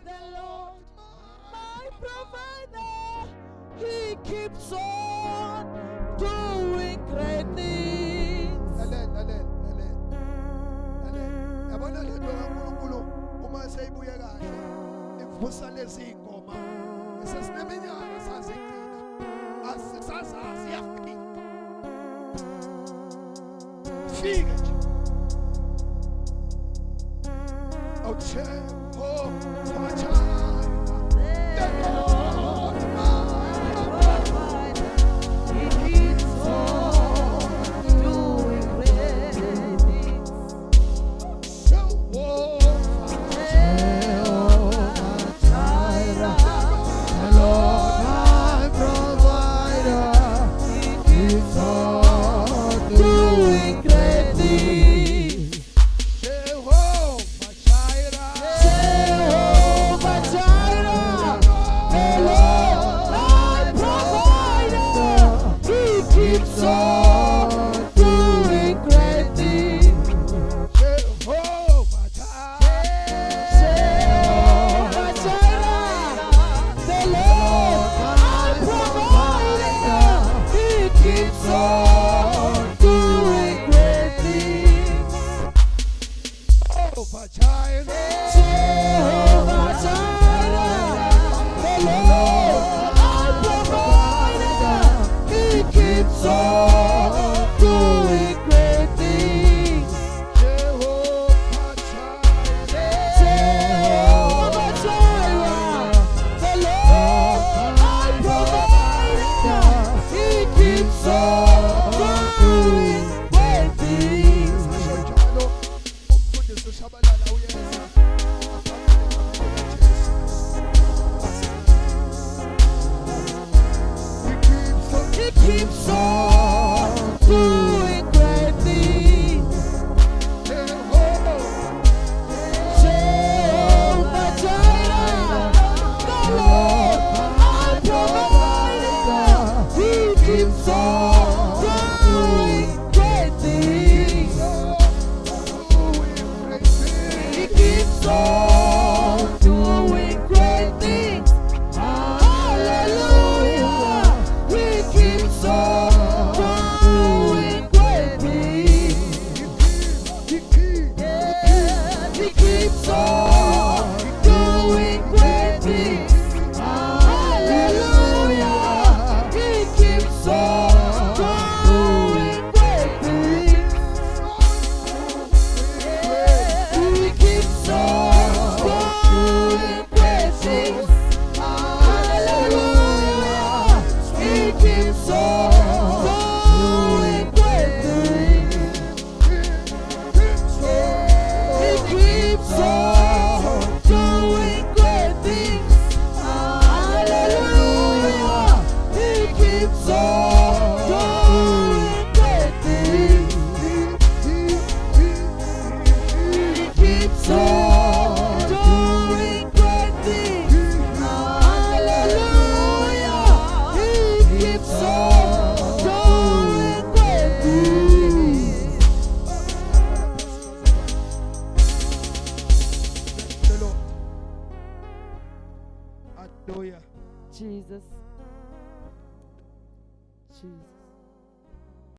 The Lord, my provider, He keeps on doing great things. Yabona le nto kaNkulunkulu uma seyibuye kahle ivusa lezi ingoma esesineminyaka sazigcina asisazazi yafika fike nje awuthe oh father the Lord Provider, He keeps on doing great things. Jehovah Jireh, the Lord my provider keeps on doing great things. Jehovah Jireh Jehovah Jireh, the Lord my provider, He keeps on doing great things. Jehovah Jireh Jehovah Jireh, the Lord my provider, He keeps on doing great things. Jehovah Jireh Jehovah Jireh, the Lord my provider, He keeps on doing great things. Jehovah Jireh Jehovah Jireh, the Lord my provider, He keeps on doing great things. Asho njalo umfundisi ushabalala uyenza He keeps on doing great things. Jehovah Jireh, the Lord my provider, He keeps on doing great things. He keeps on doing great things. Hallelujah. He keeps on doing great things. Yeah, He keeps on doing great things. Hallelujah. He keeps on doing great things. He keeps on doing great things. Hallelujah. He keeps on doing great things. He keeps on doing great things. Hallelujah. He keeps on doing great things. He keeps on doing great things. Hallelujah. He keeps on doing great things. The Lord. Hallelujah. Jesus. Jesus.